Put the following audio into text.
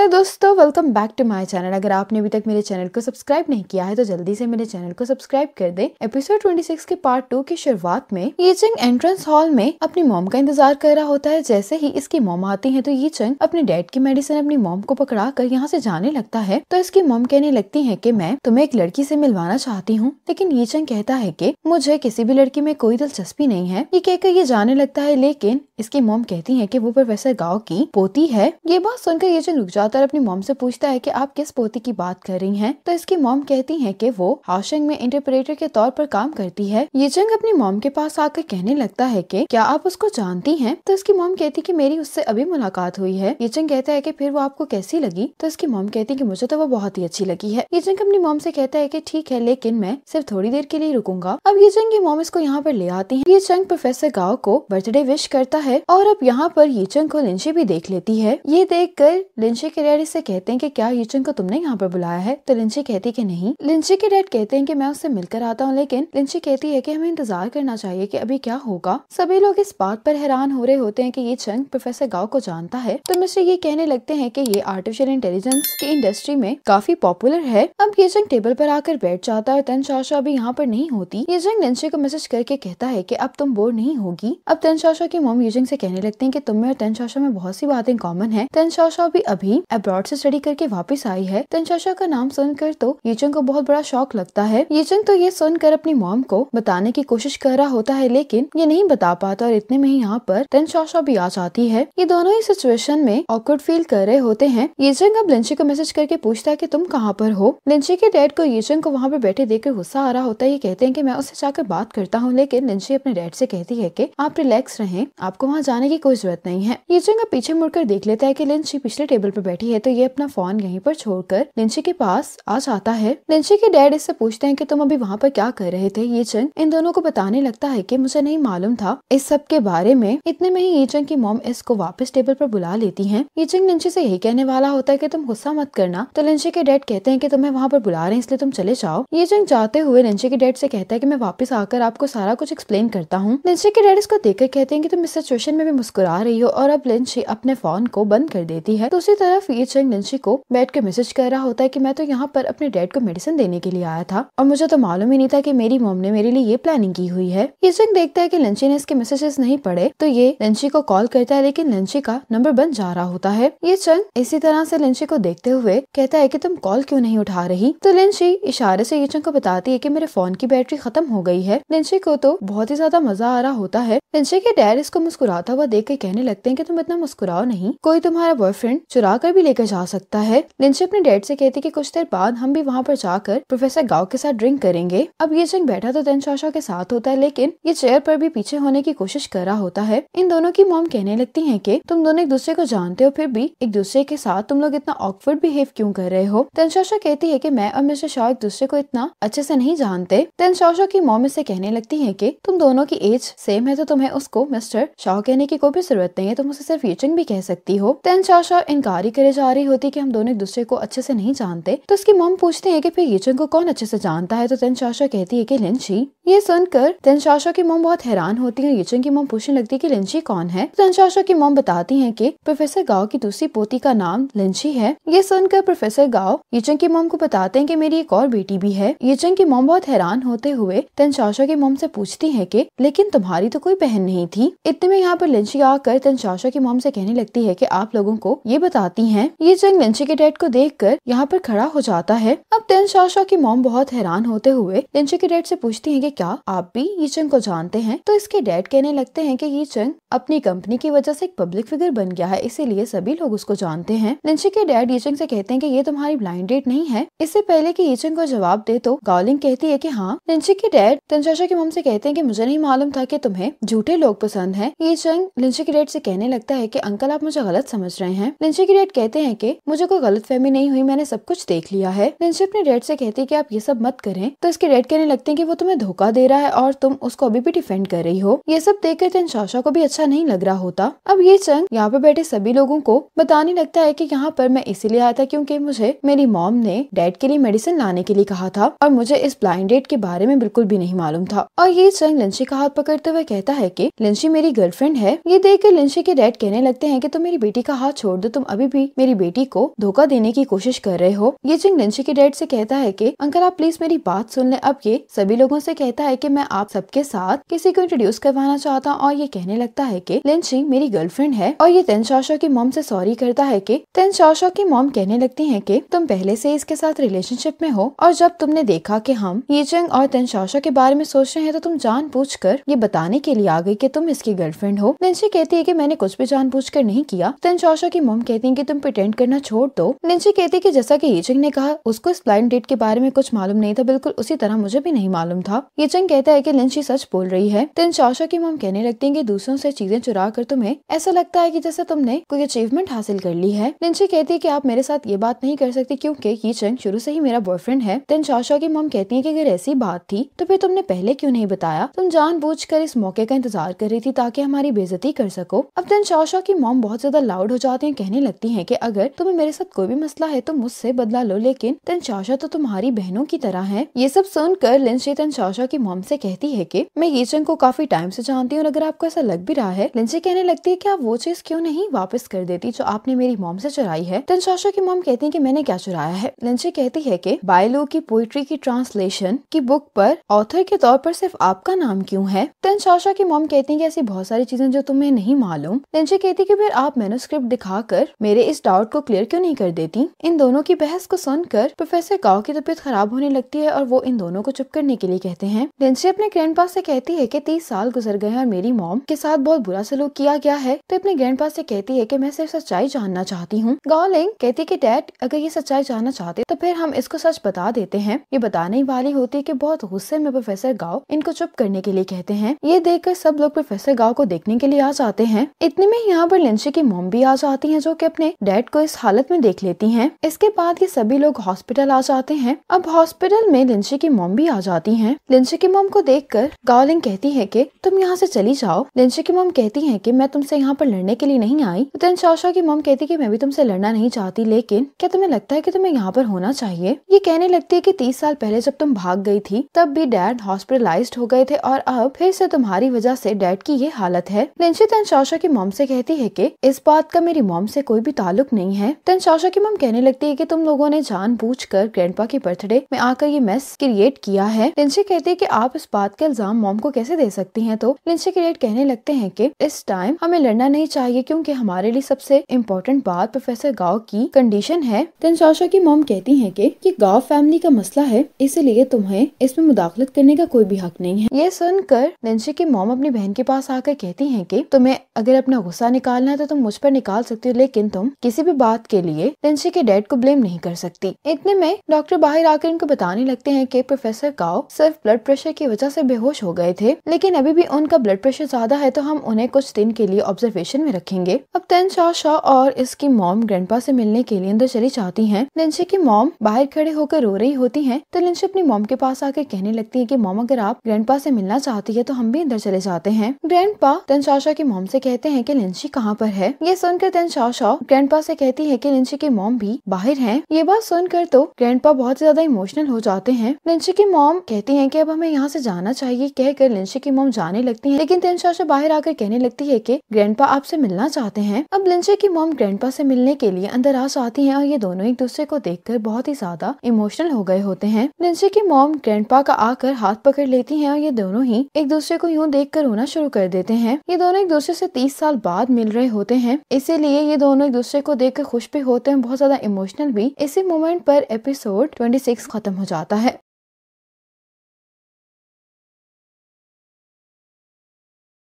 Hello दोस्तों, welcome back to my channel. अगर आपने अभी तक मेरे चैनल को सब्सक्राइब नहीं किया है तो जल्दी से मेरे चैनल को सब्सक्राइब कर दें। एपिसोड 26 के पार्ट 2 की शुरुआत में ये चंग एंट्रेंस हॉल में अपनी मॉम का इंतजार कर रहा होता है। जैसे ही इसकी मॉम आती है तो ये चंग अपने डैड की मेडिसिन अपनी मॉम को पकड़ा कर यहाँ से जाने लगता है। तो इसकी मॉम कहने लगती है कि मैं तुम्हें एक लड़की से मिलवाना चाहती हूँ, लेकिन ये चंग कहता है कि मुझे किसी भी लड़की में कोई दिलचस्पी नहीं है। ये कहकर ये जाने लगता है, लेकिन इसकी मॉम कहती है कि वो प्रोफेसर गाओ की पोती है। ये बात सुनकर ये चंग रुक जाता है और अपनी मॉम से पूछता है कि आप किस पोती की बात कर रही हैं। तो इसकी मॉम कहती है कि वो हाउसिंग में इंटरप्रेटर के तौर पर काम करती है। ये चंग अपनी मॉम के पास आकर कहने लगता है कि क्या आप उसको जानती हैं? तो इसकी मॉम कहती कि मेरी उससे अभी मुलाकात हुई है। ये चंग कहता है कि फिर वो आपको कैसी लगी? तो इसकी मॉम कहती है कि मुझे तो वो बहुत ही अच्छी लगी है। ये चंग अपनी मॉम से कहता है कि ठीक है, लेकिन मैं सिर्फ थोड़ी देर के लिए रुकूंगा। अब ये चंग की मॉम इसको यहाँ पर ले आती है। ये चंग प्रोफेसर गाओ को बर्थडे विश करता है और अब यहाँ पर ये चंग को लिंची भी देख लेती है। ये देखकर लिंची के डैडी से कहते हैं कि क्या ये चंग को तुमने यहाँ पर बुलाया है? तो लिंची कहती है कि नहीं। लिंची के डैड कहते हैं कि मैं उससे मिलकर आता हूँ, लेकिन लिंची कहती है कि हमें इंतजार करना चाहिए कि अभी क्या होगा। सभी लोग इस बात पर हैरान हो रहे होते हैं कि ये चंग प्रोफेसर गाओ को जानता है। तो मिस्टर ये कहने लगते हैं कि ये आर्टिफिशियल इंटेलिजेंस की इंडस्ट्री में काफी पॉपुलर है। अब ये चंग टेबल पर आकर बैठ जाता है। तन शाशा भी यहाँ पर नहीं होती। ये चंग लिंची को मैसेज करके कहता है कि अब तुम बोर नहीं होगी। अब तन शाशा की मॉम ये चंग से कहने लगते हैं कि तुम में और तन शाशा में बहुत सी बातें कॉमन है। तन शाशा भी अभी अब्रॉड से स्टडी करके वापस आई है। तन शाशा का नाम सुनकर तो ये चंग को बहुत बड़ा शौक लगता है। ये चंग तो ये सुनकर अपनी मॉम को बताने की कोशिश कर रहा होता है, लेकिन ये नहीं बता पाता और इतने में ही यहाँ पर तन शाशा भी आ जाती है। ये दोनों ही सिचुएशन में ऑकवर्ड फील कर रहे होते हैं। ये चंग अब लिंची को मैसेज करके पूछता है कि तुम कहाँ पर हो। लिंची के डैड को ये चंग को वहाँ पर बैठे देखकर गुस्सा आ रहा होता है। ये कहते हैं कि मैं उससे जाकर बात करता हूँ, लेकिन लिंची अपने डैड से कहती है कि आप रिलैक्स रहें, आपको वहाँ जाने की कोई जरूरत नहीं है। ये चंग अब पीछे मुड़कर देख लेता है कि लिंची पिछले टेबल पर बैठी है। तो ये अपना फोन यहीं पर छोड़कर लिंची के पास आ जाता है। लिंची के डैड इससे पूछते हैं कि तुम अभी वहाँ पर क्या कर रहे थे। ये चंग इन दोनों को बताने लगता है कि मुझे नहीं मालूम था इस सब के बारे में। इतने में ही ये चंग की मॉम इसको वापस टेबल पर बुला लेती है। ये चंग लिंची से यही कहने वाला होता है कि तुम गुस्सा मत करना। तो लिंची के डैड कहते हैं कि तुम्हें वहाँ पर बुला रहे हैं, इसलिए तुम चले जाओ। ये चंग जाते हुए लिंची के डैड से कहता है कि मैं वापस आकर आपको सारा कुछ एक्सप्लेन करता हूँ। लिंची के डैड इसको देखकर कहते हैं कि तुम इस सिचुएशन में भी मुस्कुरा रही हो, और अब लिंची अपने फोन को बंद कर देती है। दूसरी तरफ ये चंग लिंची को बैठ के मैसेज कर रहा होता है कि मैं तो यहाँ पर अपने डैड को मेडिसिन देने के लिए आया था और मुझे तो मालूम ही नहीं था कि मेरी मॉम ने मेरे लिए ये प्लानिंग की हुई है। ये चंग देखता है कि लिंची ने इसके मैसेजेस नहीं पढ़े, तो ये लिंची को कॉल करता है, लेकिन लिंची का नंबर बंद जा रहा होता है। ये चंग इसी तरह से लिंची को देखते हुए कहता है कि तुम कॉल क्यों नहीं उठा रही। तो लिंची इशारे से ये चंग को बताती है कि मेरे फोन की बैटरी खत्म हो गई है। लिंची को तो बहुत ही ज्यादा मजा आ रहा होता है। लिंची के डैड इसको मुस्कुराता हुआ देख के कहने लगते हैं कि तुम इतना मुस्कुराओ नहीं, कोई तुम्हारा बॉयफ्रेंड चुरा कर भी लेकर जा सकता है। लिंची अपने डैड से कहती कि कुछ देर बाद हम भी वहाँ पर जाकर प्रोफेसर गाओ के साथ ड्रिंक करेंगे। अब ये चंग बैठा तो तन शाशा के साथ होता है, लेकिन ये चेयर पर भी पीछे होने की कोशिश कर रहा होता है। इन दोनों की मॉम कहने लगती है कि तुम दोनों एक दूसरे को जानते हो, फिर भी एक दूसरे के साथ तुम लोग इतना ऑकवर्ड बिहेव क्यों कर रहे हो। तन शाशा कहती है कि मैं और मिस्टर शॉ एक दूसरे को इतना अच्छे से नहीं जानते। तन शाशा की मॉम इससे कहने लगती है कि तुम दोनों की एज सेम है, तो तुम्हें उसको मिस्टर शॉ कहने की कोई भी जरूरत नहीं है, तुम उसे सिर्फ ये चंग भी कह सकती हो। तन शाशा इनकार करे जा रही होती कि हम दोनों एक दूसरे को अच्छे से नहीं जानते। तो उसकी मॉम पूछती है कि फिर ये चंग को कौन अच्छे से जानता है। तो तन शाशा कहती है कि लिंची। ये सुनकर तन शाशा की मॉम बहुत हैरान होती है। ये चंग की मॉम पूछने लगती है कि लिंची कौन है। तन शाशा की मॉम बताती है कि प्रोफेसर गाओ की दूसरी पोती का नाम लिंची है। ये सुनकर प्रोफेसर गाओ ये चंग की मॉम को बताते हैं कि मेरी एक और बेटी भी है। ये चंग की मॉम बहुत हैरान होते हुए तन शाशा की मॉम से पूछती है कि लेकिन तुम्हारी तो कोई बहन नहीं थी। इतने में यहाँ पर लिंची आकर तन शाशा की मॉम से कहने लगती है कि आप लोगों को ये बताती हैं। ये चंग लिंची के डैड को देखकर यहाँ पर खड़ा हो जाता है। अब तन शाशा की मॉम बहुत हैरान होते हुए लिंची के डैड से पूछती है कि क्या आप भी ये चंग को जानते हैं। तो इसके डैड कहने लगते हैं कि ये चंग अपनी कंपनी की वजह से एक पब्लिक फिगर बन गया है, इसीलिए सभी लोग उसको जानते हैं। लिंची के डैड ये चंग से कहते हैं कि ये तुम्हारी ब्लाइंड डेट नहीं है। इससे पहले कि ये चंग को जवाब दे तो गाओलिंग कहती है कि हाँ। लिंची के डैड तन शाशा की मॉम से कहते हैं कि मुझे नहीं मालूम था कि तुम्हें झूठे लोग पसंद हैं। ये चंग लिंची के डैड से कहने लगता है कि अंकल आप मुझे गलत समझ रहे हैं। लिंची के डैड कहते हैं कि मुझे कोई गलतफहमी नहीं हुई, मैंने सब कुछ देख लिया है। लिंची अपने डैड से कहती है कि आप ये सब मत करें। तो इसके डैड कहने लगते हैं कि वो तुम्हें धोखा दे रहा है और तुम उसको अभी भी डिफेंड कर रही हो। ये सब देखकर तन शाशा को भी अच्छा नहीं लग रहा होता। अब ये चंग यहाँ पे बैठे सभी लोगों को बताने लगता है कि यहाँ पर मैं इसीलिए आया था क्योंकि मुझे मेरी मॉम ने डैड के लिए मेडिसिन लाने के लिए कहा था और मुझे इस ब्लाइंड डेट के बारे में बिल्कुल भी नहीं मालूम था। और ये चंग लिंची का हाथ पकड़ते हुए कहता है कि लिंची मेरी गर्लफ्रेंड है। ये देखकर लिंची के डैड कहने लगते हैं कि तुम मेरी बेटी का हाथ छोड़ दो, तुम अभी भी मेरी बेटी को धोखा देने की कोशिश कर रहे हो। ये जिंग लिंची के डैड से कहता है कि अंकल आप प्लीज मेरी बात सुन ले। अब ये सभी लोगों से कहता है कि मैं आप सबके साथ किसी को इंट्रोड्यूस करवाना चाहता हूँ और ये कहने लगता है कि लिंची मेरी गर्लफ्रेंड है। और ये तेन शाओशाओ की मॉम से सॉरी करता है कि तेन शाओशाओ की मॉम कहने लगती है कि तुम पहले से इसके साथ रिलेशनशिप में हो और जब तुमने देखा कि हम ये जिंग और तेन शाओशाओ के बारे में सोच रहे हैं तो तुम जानबूझकर ये बताने के लिए आ गई कि तुम इसकी गर्लफ्रेंड हो। लिंची कहती है कि मैंने कुछ भी जानबूझकर नहीं किया। तेन शाओशाओ की मॉम कहती है कि तुम प्रिटेंड करना छोड़ दो। लिंची कहती है कि जैसा कि ये जिंग ने कहा उसको इस ब्लाइंड डेट के बारे में कुछ मालूम नहीं था, बिल्कुल उसी तरह मुझे भी नहीं मालूम था। ये जिंग कहता है कि लिंची सच बोल रही है। तेन शाओशाओ की मॉम कहने लगती है कि दूसरों से चीजें चुरा कर तुम्हें ऐसा लगता है कि जैसे तुमने कोई अचीवमेंट हासिल कर ली है। लिंची कहती है कि आप मेरे साथ ये बात नहीं कर सकती क्योंकि ये जिंग शुरू से ही मेरा बॉयफ्रेंड है। तेन शाओशाओ की मॉम कहती है कि अगर ऐसी बात थी तो फिर तुमने पहले क्यों नहीं बताया? तुम जानबूझकर इस मौके का इंतजार कर रही थी ताकि हमारी बेइज्जती कर सको। अब तेन शाओशाओ की मॉम बहुत ज्यादा लाउड हो जाती है, कहने लगती है कि अगर तुम्हें मेरे साथ कोई भी मसला है तो मुझसे बदला लो, लेकिन तेन शाओशाओ तो तुम्हारी बहनों की तरह है। ये सब सुनकर लिंची तेन शाओशाओ की मॉम से कहती है कि मैं ये जिंग को काफी टाइम से जानती हूँ और अगर आपको ऐसा लग भी रहा है। लिंची कहने लगती है कि आप वो चीज क्यों नहीं वापस कर देती जो आपने मेरी मॉम से चुराई है। तेन शाओशाओ की मॉम कहती है कि मैंने क्या चुराया है। लिंची कहती है कि बायलू की पोइट्री की ट्रांसलेशन की बुक पर ऑथर के तौर पर सिर्फ आपका नाम क्यों है? तेन शाओशाओ की मॉम कहती है कि ऐसी बहुत सारी चीजें जो तुम्हें नहीं मालूम। लिंची कहती है कि फिर आप मैन्युस्क्रिप्ट दिखाकर मेरे इस डाउट को क्लियर क्यों नहीं कर देती? इन दोनों की बहस को सुनकर प्रोफेसर गाओ की तबीयत खराब होने लगती है और वो इन दोनों को चुप करने के लिए कहते हैं। लिंची अपने ग्रैंडपा से कहती है कि 30 साल गुजर गए और मेरी मॉम के साथ बहुत बुरा सलूक किया गया है, तो अपने ग्रैंडपा से कहती है कि मैं सिर्फ सच्चाई जानना चाहती हूँ। गाओ लिंग कहती है कि डैड अगर ये सच्चाई जानना चाहते तो फिर हम इसको सच बता देते हैं। ये बताने वाली होती है कि बहुत गुस्से में प्रोफेसर गाओ इनको चुप करने के लिए कहते हैं। ये देखकर सब लोग प्रोफेसर गाओ को देखने के लिए आ जाते हैं। इतने में यहाँ पर लिंची की मॉम भी आ जाती है जो कि अपने डैड को इस हालत में देख लेती हैं। इसके बाद ये सभी लोग हॉस्पिटल आ जाते हैं। अब हॉस्पिटल में लिंची की मॉम भी आ जाती हैं। लिंची की मॉम को देखकर गाओ लिंग कहती है कि तुम यहाँ से चली जाओ। लिंची की मॉम कहती है कि मैं तुमसे यहाँ पर लड़ने के लिए नहीं आई। तो तेन शाओशाओ की मॉम कहती है कि मैं भी तुमसे लड़ना नहीं चाहती, लेकिन क्या तुम्हें लगता है कि तुम्हें यहाँ पर होना चाहिए? ये कहने लगती है कि 30 साल पहले जब तुम भाग गई थी तब भी डैड हॉस्पिटलाइज्ड हो गए थे और अब फिर से तुम्हारी वजह से डैड की ये हालत है। लिंची तेन शाओशाओ की मॉम से कहती है कि इस बात का मेरी मॉम से कोई भी ताल्लुक नहीं है। तेन शाओशाओ की मॉम कहने लगती है कि तुम लोगों ने जानबूझकर ग्रैंडपा के बर्थडे में आकर ये मेस क्रिएट किया है। लिंची कहती है कि आप इस बात का इल्जाम मॉम को कैसे दे सकती हैं? तो लिंची के डैड कहने लगते हैं कि इस टाइम हमें लड़ना नहीं चाहिए क्योंकि हमारे लिए सबसे इम्पोर्टेंट बात प्रोफेसर गाओ की कंडीशन है। तेन शाओशाओ की मॉम कहती है कि गाओ फैमिली का मसला है, इसलिए तुम्हें इसमें मुदाखलत करने का कोई भी हक नहीं है। ये सुनकर लिंची की मॉम अपनी बहन के पास आकर कहती है कि तुम्हें अगर अपना गुस्सा निकालना है तो तुम मुझ पर निकाल सकती हो, लेकिन तुम किसी भी बात के लिए लिंची के डैड को ब्लेम नहीं कर सकती। इतने में डॉक्टर बाहर आकर इनको बताने लगते हैं कि प्रोफेसर गाओ सिर्फ ब्लड प्रेशर की वजह से बेहोश हो गए थे, लेकिन अभी भी उनका ब्लड प्रेशर ज्यादा है तो हम उन्हें कुछ दिन के लिए ऑब्जर्वेशन में रखेंगे। अब तेन शाओशाओ और इसकी मॉम ग्रैंडपा से मिलने के लिए अंदर चली जाती हैं। लिंची की मॉम बाहर खड़े होकर रो रही होती हैं, तो लिंची अपनी मॉम के पास आकर कहने लगती है कि मॉम अगर आप ग्रैंडपा से मिलना चाहती है तो हम भी अंदर चले जाते हैं। ग्रैंडपा तेन शाओशाओ की मॉम से कहते हैं कि लिंची कहाँ पर है। ये सुनकर तेन शाओशाओ ग्रैंडपा से कहती है कि लिंची की मॉम भी बाहर हैं। ये बात सुनकर तो ग्रैंडपा बहुत ज्यादा इमोशनल हो जाते हैं। लिंची की मॉम कहती है कि अब हमें यहाँ से जाना चाहिए, कहकर लिंची की मॉम जाने लगती है, लेकिन तेन शाओशाओ बाहर आकर कहने लगती है कि ग्रैंडपा आपसे मिलना चाहते हैं। अब लिंची की मॉम ग्रैंडपा से मिलने के लिए अंदर आ जाती हैं और ये दोनों एक दूसरे को देखकर बहुत ही ज्यादा इमोशनल हो गए होते हैं। लिंची की मॉम ग्रैंडपा का आकर हाथ पकड़ लेती हैं और ये दोनों ही एक दूसरे को यूं देखकर रोना शुरू कर देते हैं। ये दोनों एक दूसरे से 30 साल बाद मिल रहे होते हैं, इसीलिए ये दोनों एक दूसरे को देखकर खुश भी होते हैं, बहुत ज्यादा इमोशनल भी। इसी मोमेंट पर एपिसोड 26 खत्म हो जाता है।